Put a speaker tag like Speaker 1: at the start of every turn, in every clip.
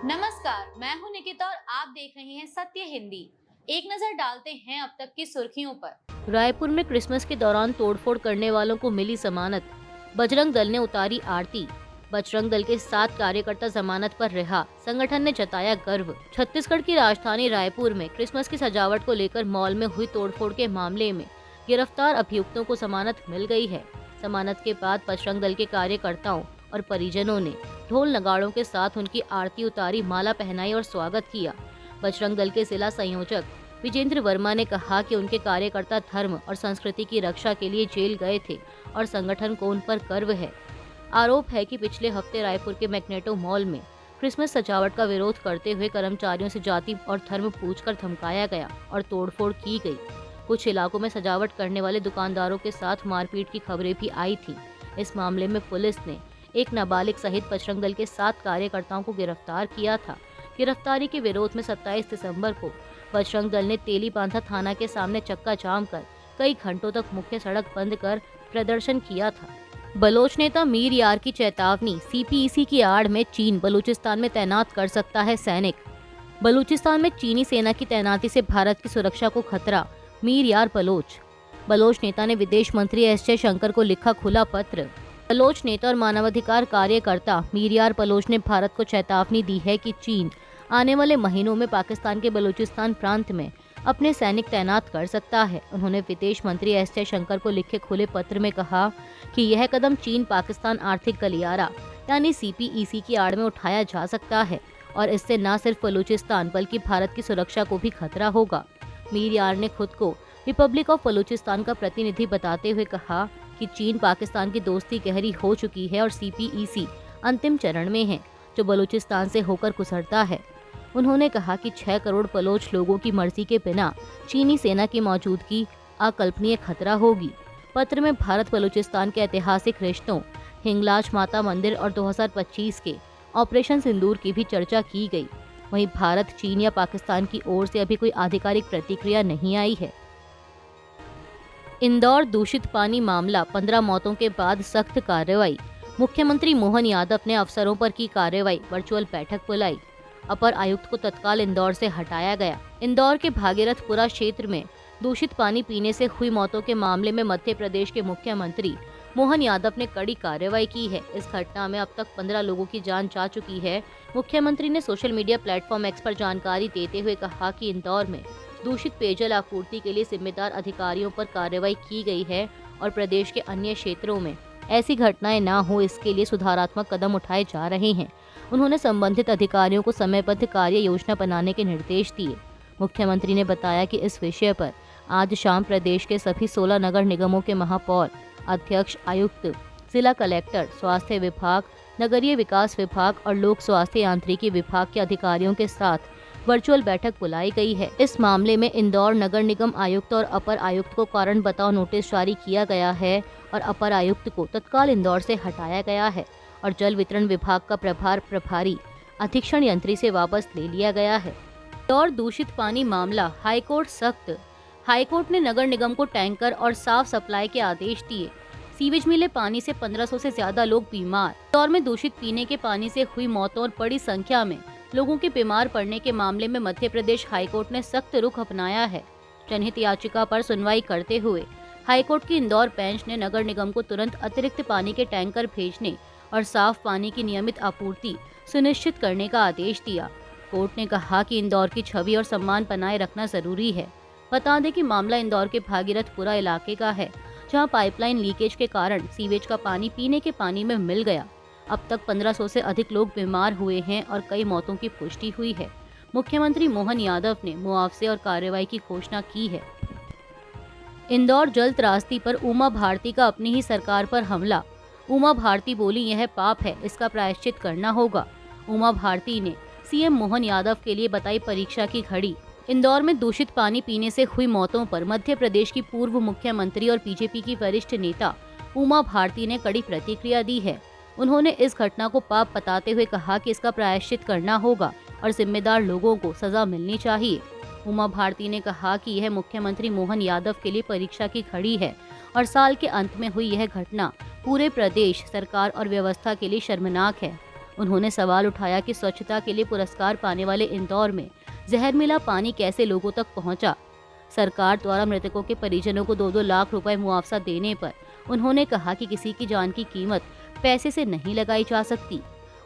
Speaker 1: नमस्कार, मैं हूं निकिता और आप देख रहे हैं सत्य हिंदी। एक नजर डालते हैं अब तक की सुर्खियों पर। रायपुर में क्रिसमस के दौरान तोड़फोड़ करने वालों को मिली जमानत। बजरंग दल ने उतारी आरती। बजरंग दल के 7 कार्यकर्ता जमानत पर रिहा। संगठन ने जताया गर्व। छत्तीसगढ़ की राजधानी रायपुर में क्रिसमस की सजावट को लेकर मॉल में हुई तोड़फोड़ के मामले में गिरफ्तार अभियुक्तों को जमानत मिल गई है। जमानत के बाद बजरंग दल के कार्यकर्ताओं और परिजनों ने ढोल नगाड़ों के साथ उनकी आरती उतारी, माला पहनाई और स्वागत किया। बजरंग दल के जिला संयोजक विजेंद्र वर्मा ने कहा कि उनके कार्यकर्ता धर्म और संस्कृति की रक्षा के लिए जेल गए थे और संगठन को उन पर गर्व है। आरोप है कि पिछले हफ्ते रायपुर के मैग्नेटो मॉल में क्रिसमस सजावट का विरोध करते हुए कर्मचारियों से जाति और धर्म पूछकर धमकाया गया और तोड़फोड़ की गई। कुछ इलाकों में सजावट करने वाले दुकानदारों के साथ मारपीट की खबरें भी आई थी। इस मामले में पुलिस ने एक नाबालिग सहित बजरंग दल के 7 कार्यकर्ताओं को गिरफ्तार किया था। गिरफ्तारी के विरोध में 27 दिसंबर को बजरंग दल ने तेली बांधा थाना के सामने चक्का जाम कर कई घंटों तक मुख्य सड़क बंद कर प्रदर्शन किया था। बलोच नेता मीर यार की चेतावनी। सीपीईसी की आड़ में चीन बलूचिस्तान में तैनात कर सकता है सैनिक। बलूचिस्तान में चीनी सेना की तैनाती से भारत की सुरक्षा को खतरा। मीर यार बलोच नेता ने विदेश मंत्री एस जयशंकर को लिखा खुला पत्र। बलोच नेता और मानवाधिकार कार्यकर्ता मीर यार बलोच ने भारत को चेतावनी दी है कि चीन आने वाले महीनों में पाकिस्तान के बलूचिस्तान प्रांत में अपने सैनिक तैनात कर सकता है। उन्होंने विदेश मंत्री एस जयशंकर को लिखे खुले पत्र में कहा कि यह कदम चीन पाकिस्तान आर्थिक गलियारा यानी सीपीईसी की आड़ में उठाया जा सकता है और इससे न सिर्फ बलूचिस्तान बल्कि भारत की सुरक्षा को भी खतरा होगा। मीर यार ने खुद को रिपब्लिक ऑफ बलूचिस्तान का प्रतिनिधि बताते हुए कहा कि चीन पाकिस्तान की दोस्ती गहरी हो चुकी है और सीपीईसी अंतिम चरण में है जो बलूचिस्तान से होकर गुजरता है। उन्होंने कहा कि 6 करोड़ बलोच लोगों की मर्जी के बिना चीनी सेना की मौजूदगी अकल्पनीय खतरा होगी। पत्र में भारत बलूचिस्तान के ऐतिहासिक रिश्तों, हिंगलाज माता मंदिर और 2025 के ऑपरेशन सिंदूर की भी चर्चा की गई। वहीं भारत, चीन या पाकिस्तान की ओर से अभी कोई आधिकारिक प्रतिक्रिया नहीं आई है। इंदौर दूषित पानी मामला, 15 मौतों के बाद सख्त कार्रवाई। मुख्यमंत्री मोहन यादव ने अफसरों पर की कार्रवाई, वर्चुअल बैठक बुलाई। अपर आयुक्त को तत्काल इंदौर से हटाया गया। इंदौर के भागीरथपुरा क्षेत्र में दूषित पानी पीने से हुई मौतों के मामले में मध्य प्रदेश के मुख्यमंत्री मोहन यादव ने कड़ी कार्रवाई की है। इस घटना में अब तक 15 लोगों की जान जा चुकी है। मुख्यमंत्री ने सोशल मीडिया प्लेटफॉर्म एक्स पर जानकारी देते हुए कहा कि इंदौर में दूषित पेयजल आपूर्ति के लिए जिम्मेदार अधिकारियों पर कार्रवाई की गई है और प्रदेश के अन्य क्षेत्रों में ऐसी घटनाएं न हो, इसके लिए सुधारात्मक कदम उठाए जा रहे हैं। उन्होंने संबंधित अधिकारियों को समयबद्ध कार्य योजना बनाने के निर्देश दिए। मुख्यमंत्री ने बताया कि इस विषय पर आज शाम प्रदेश के सभी 16 नगर निगमों के महापौर, अध्यक्ष, आयुक्त, जिला कलेक्टर, स्वास्थ्य विभाग, नगरीय विकास विभाग और लोक स्वास्थ्य यांत्रिकी विभाग के अधिकारियों के साथ वर्चुअल बैठक बुलाई गई है। इस मामले में इंदौर नगर निगम आयुक्त और अपर आयुक्त को कारण बताओ नोटिस जारी किया गया है और अपर आयुक्त को तत्काल इंदौर से हटाया गया है और जल वितरण विभाग का प्रभार प्रभारी अधीक्षण यंत्री से वापस ले लिया गया है। इंदौर दूषित पानी मामला, हाईकोर्ट सख्त। हाईकोर्ट ने नगर निगम को टैंकर और साफ सप्लाई के आदेश दिए। सीवेज मिले पानी से 1500 से ज्यादा लोग बीमार। इंदौर में दूषित पीने के पानी से हुई मौतों और बड़ी संख्या में लोगों के बीमार पड़ने के मामले में मध्य प्रदेश हाईकोर्ट ने सख्त रुख अपनाया है। जनहित याचिका पर सुनवाई करते हुए हाईकोर्ट की इंदौर बेंच ने नगर निगम को तुरंत अतिरिक्त पानी के टैंकर भेजने और साफ पानी की नियमित आपूर्ति सुनिश्चित करने का आदेश दिया। कोर्ट ने कहा कि इंदौर की छवि और सम्मान बनाए रखना जरूरी है। बता दें कि मामला इंदौर के भागीरथपुरा इलाके का है, जहां पाइपलाइन लीकेज के कारण सीवेज का पानी पीने के पानी में मिल गया। अब तक 1500 से अधिक लोग बीमार हुए हैं और कई मौतों की पुष्टि हुई है। मुख्यमंत्री मोहन यादव ने मुआवजे और कार्रवाई की घोषणा की है। इंदौर जल त्रासदी पर उमा भारती का अपनी ही सरकार पर हमला। उमा भारती बोली, यह पाप है, इसका प्रायश्चित करना होगा। उमा भारती ने सीएम मोहन यादव के लिए बताई परीक्षा की घड़ी। इंदौर में दूषित पानी पीने से हुई मौतों पर मध्य प्रदेश की पूर्व मुख्यमंत्री और बीजेपी की वरिष्ठ नेता उमा भारती ने कड़ी प्रतिक्रिया दी है। उन्होंने इस घटना को पाप बताते हुए कहा कि इसका प्रायश्चित करना होगा और जिम्मेदार लोगों को सजा मिलनी चाहिए। उमा भारती ने कहा कि यह मुख्यमंत्री मोहन यादव के लिए परीक्षा की घड़ी है और साल के अंत में हुई यह घटना पूरे प्रदेश सरकार और व्यवस्था के लिए शर्मनाक है। उन्होंने सवाल उठाया कि स्वच्छता के लिए पुरस्कार पाने वाले इंदौर में जहर मिला पानी कैसे लोगों तक पहुंचा। सरकार द्वारा मृतकों के परिजनों को 2-2 लाख रुपए मुआवजा देने पर उन्होंने कहा कि किसी की जान की कीमत पैसे से नहीं लगाई जा सकती।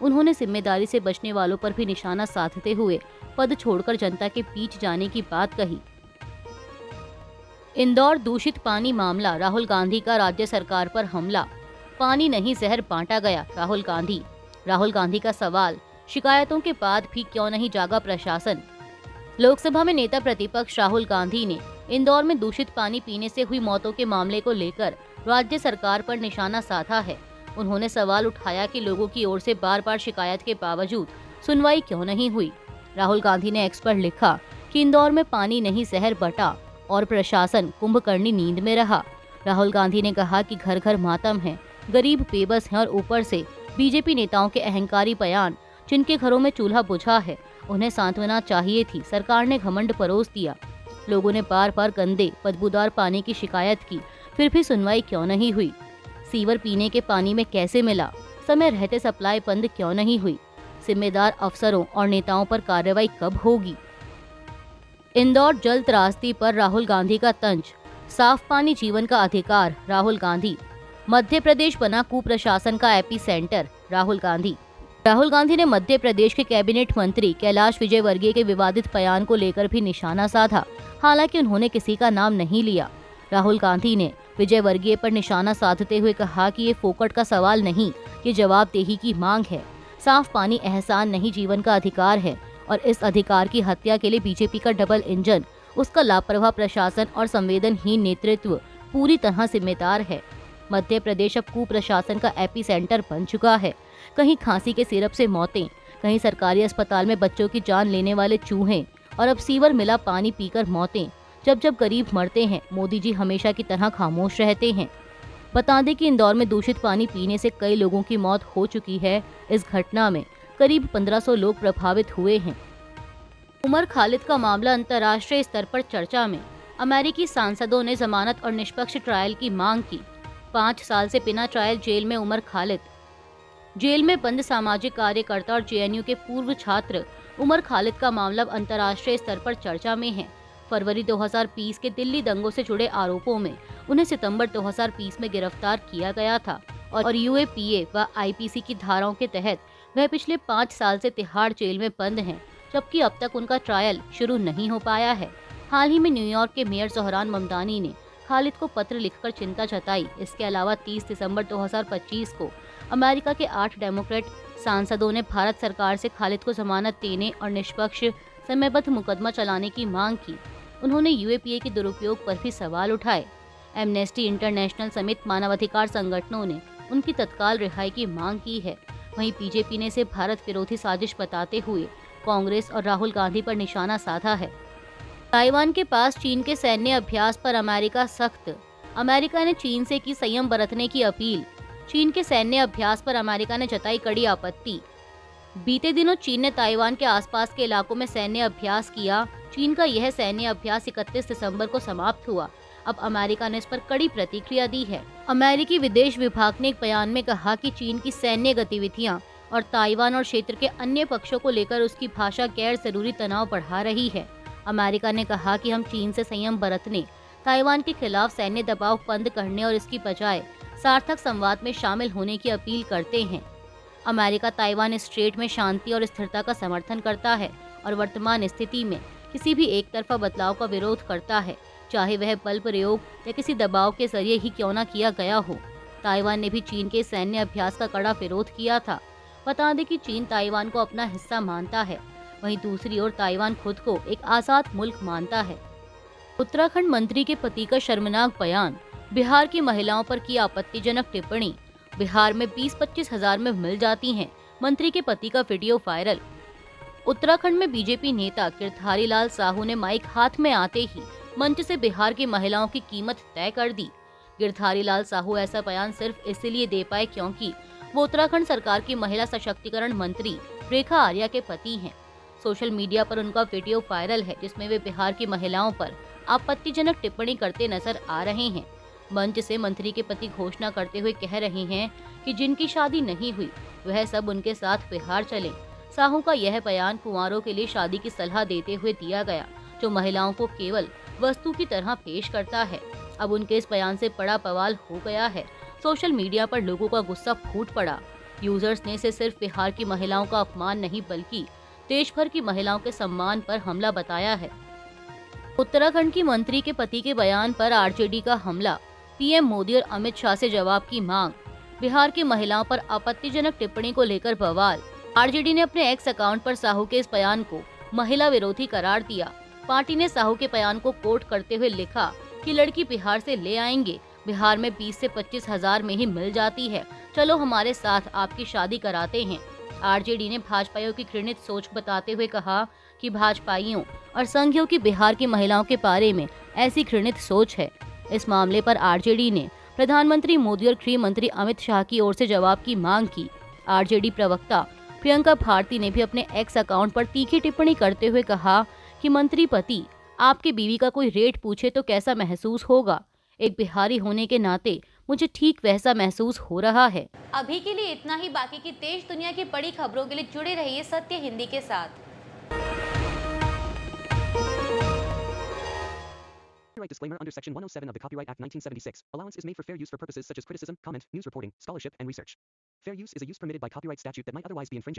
Speaker 1: उन्होंने जिम्मेदारी से बचने वालों पर भी निशाना साधते हुए पद छोड़कर जनता के बीच जाने की बात कही। इंदौर दूषित पानी मामला, राहुल गांधी का राज्य सरकार पर हमला। पानी नहीं जहर बांटा गया, राहुल गांधी का सवाल, शिकायतों के बाद भी क्यों नहीं जागा प्रशासन। लोकसभा में नेता प्रतिपक्ष राहुल गांधी ने इंदौर में दूषित पानी पीने से हुई मौतों के मामले को लेकर राज्य सरकार पर निशाना साधा है। उन्होंने सवाल उठाया कि लोगों की ओर से बार बार शिकायत के बावजूद सुनवाई क्यों नहीं हुई। राहुल गांधी ने एक्स पर लिखा कि इंदौर में पानी नहीं जहर बटा और प्रशासन कुंभकर्णी नींद में रहा। राहुल गांधी ने कहा कि घर घर मातम है, गरीब बेबस हैं और ऊपर से बीजेपी नेताओं के अहंकारी बयान। जिनके घरों में चूल्हा बुझा है उन्हें सांत्वना चाहिए थी, सरकार ने घमंड परोस दिया। लोगों ने बार बार गंदे बदबूदार पानी की शिकायत की, फिर भी सुनवाई क्यों नहीं हुई। सीवर पीने के पानी में कैसे मिला, समय रहते सप्लाई बंद क्यों नहीं हुई। जिम्मेदार अफसरों और नेताओं पर कार्रवाई कब होगी। इंदौर जल त्रासदी पर राहुल गांधी का तंज, साफ पानी जीवन का अधिकार, राहुल गांधी। मध्य प्रदेश बना कुप्रशासन का एपी सेंटर, राहुल गांधी ने मध्य प्रदेश के कैबिनेट मंत्री कैलाश विजयवर्गीय के विवादित बयान को लेकर भी निशाना साधा। हालांकि उन्होंने किसी का नाम नहीं लिया। राहुल गांधी ने विजयवर्गीय पर निशाना साधते हुए कहा कि ये फोकट का सवाल नहीं, ये जवाबदेही की मांग है। साफ पानी एहसान नहीं, जीवन का अधिकार है और इस अधिकार की हत्या के लिए बीजेपी का डबल इंजन, उसका लापरवाह प्रशासन और संवेदनहीन नेतृत्व पूरी तरह जिम्मेदार है। मध्य प्रदेश अब कुप्रशासन का एपी सेंटर बन चुका है। कहीं खांसी के सिरप से मौतें, कहीं सरकारी अस्पताल में बच्चों की जान लेने वाले चूहे और अब सीवर मिला पानी पीकर मौतें। जब जब गरीब मरते हैं, मोदी जी हमेशा की तरह खामोश रहते हैं। बता दें कि इंदौर में दूषित पानी पीने से कई लोगों की मौत हो चुकी है। इस घटना में करीब 1500 लोग प्रभावित हुए हैं। उमर खालिद का मामला अंतर्राष्ट्रीय स्तर पर चर्चा में। अमेरिकी सांसदों ने जमानत और निष्पक्ष ट्रायल की मांग की। 5 साल से बिना ट्रायल जेल में उमर खालिद। जेल में बंद सामाजिक कार्यकर्ता और जेएनयू के पूर्व छात्र उमर खालिद का मामला अंतर्राष्ट्रीय स्तर पर चर्चा में है। फरवरी 2020 के दिल्ली दंगों से जुड़े आरोपों में उन्हें सितंबर 2020 में गिरफ्तार किया गया था और यूएपीए व आईपीसी की धाराओं के तहत वह पिछले 5 साल से तिहाड़ जेल में बंद हैं, जबकि अब तक उनका ट्रायल शुरू नहीं हो पाया है। हाल ही में न्यूयॉर्क के मेयर जोहरान ममदानी ने खालिद को पत्र लिखकर चिंता जताई। इसके अलावा 30 दिसंबर 2025 को अमेरिका के 8 डेमोक्रेट सांसदों ने भारत सरकार से खालिद को जमानत देने और निष्पक्ष समयबद्ध मुकदमा चलाने की मांग की। उन्होंने यूएपीए के दुरुपयोग पर भी सवाल उठाए। एमनेस्टी इंटरनेशनल समेत मानवाधिकार संगठनों ने उनकी तत्काल रिहाई की मांग की है। वहीं बीजेपी ने इसे भारत विरोधी साजिश बताते हुए कांग्रेस और राहुल गांधी पर निशाना साधा है। ताइवान के पास चीन के सैन्य अभ्यास पर अमेरिका सख्त। अमेरिका ने चीन से की संयम बरतने की अपील। चीन के सैन्य अभ्यास पर अमेरिका ने जताई कड़ी आपत्ति। बीते दिनों चीन ने ताइवान के आसपास के इलाकों में सैन्य अभ्यास किया। चीन का यह सैन्य अभ्यास 31 दिसंबर को समाप्त हुआ। अब अमेरिका ने इस पर कड़ी प्रतिक्रिया दी है। अमेरिकी विदेश विभाग ने एक बयान में कहा कि चीन की सैन्य गतिविधियां और ताइवान और क्षेत्र के अन्य पक्षों को लेकर उसकी भाषा गैर जरूरी तनाव बढ़ा रही है। अमेरिका ने कहा कि हम चीन से संयम बरतने, ताइवान के खिलाफ सैन्य दबाव बंद करने और इसकी बजाय सार्थक संवाद में शामिल होने की अपील करते हैं। अमेरिका ताइवान स्ट्रेट में शांति और स्थिरता का समर्थन करता है और वर्तमान स्थिति में किसी भी एक तरफा बदलाव का विरोध करता है, चाहे वह बल प्रयोग या किसी दबाव के जरिए ही क्यों न किया गया हो। ताइवान ने भी चीन के सैन्य अभ्यास का कड़ा विरोध किया था। बता दें कि चीन ताइवान को अपना हिस्सा मानता है, वहीं दूसरी ओर ताइवान खुद को एक आजाद मुल्क मानता है। उत्तराखंड मंत्री के पति का शर्मनाक बयान। बिहार की महिलाओं पर की आपत्तिजनक टिप्पणी। बिहार में 20-25 हजार में मिल जाती हैं, मंत्री के पति का वीडियो वायरल। उत्तराखंड में बीजेपी नेता गिरधारी लाल साहू ने माइक हाथ में आते ही मंच से बिहार की महिलाओं की कीमत तय कर दी। गिरधारी लाल साहू ऐसा बयान सिर्फ इसलिए दे पाए क्योंकि वो उत्तराखंड सरकार की महिला सशक्तिकरण मंत्री रेखा आर्या के पति हैं। सोशल मीडिया पर उनका वीडियो वायरल है, जिसमें वे बिहार की महिलाओं पर आपत्तिजनक टिप्पणी करते नजर आ रहे हैं। मंच से मंत्री के पति घोषणा करते हुए कह रहे हैं कि जिनकी शादी नहीं हुई वह सब उनके साथ बिहार चलें। साहू का यह बयान कुंवारों के लिए शादी की सलाह देते हुए दिया गया, जो महिलाओं को केवल वस्तु की तरह पेश करता है। अब उनके इस बयान से बड़ा बवाल हो गया है। सोशल मीडिया पर लोगों का गुस्सा फूट पड़ा। यूजर्स ने इसे सिर्फ बिहार की महिलाओं का अपमान नहीं बल्कि देश भर की महिलाओं के सम्मान पर हमला बताया है। उत्तराखंड की मंत्री के पति के बयान पर आरजेडी का हमला, पीएम मोदी और अमित शाह से जवाब की मांग। बिहार की महिलाओं पर आपत्तिजनक टिप्पणी को लेकर बवाल। आरजेडी ने अपने एक्स अकाउंट पर साहू के इस बयान को महिला विरोधी करार दिया। पार्टी ने साहू के बयान को कोट करते हुए लिखा कि लड़की बिहार से ले आएंगे, बिहार में 20 से 25 हजार में ही मिल जाती है, चलो हमारे साथ आपकी शादी कराते हैं। आरजेडी ने भाजपाइयों की घृणित सोच बताते हुए कहा कि भाजपाइयों और संघियों की बिहार की महिलाओं के बारे में ऐसी घृणित सोच है। इस मामले पर आरजेडी ने प्रधानमंत्री मोदी और गृह मंत्री अमित शाह की ओर से जवाब की मांग की। आरजेडी प्रवक्ता प्रियंका भारती ने भी अपने एक्स अकाउंट पर तीखी टिप्पणी करते हुए कहा कि मंत्री पति आपकी बीवी का कोई रेट पूछे तो कैसा महसूस होगा। एक बिहारी होने के नाते मुझे ठीक वैसा महसूस हो रहा है।
Speaker 2: अभी के लिए इतना ही। बाकी की देश दुनिया की बड़ी खबरों के लिए जुड़े रहिए सत्य हिंदी के साथ।
Speaker 3: Copyright disclaimer under Section 107 of the Copyright Act 1976. Allowance is made for fair use for purposes such as criticism, comment, news reporting, scholarship, and research. Fair use is a use permitted by copyright statute that might otherwise be infringing.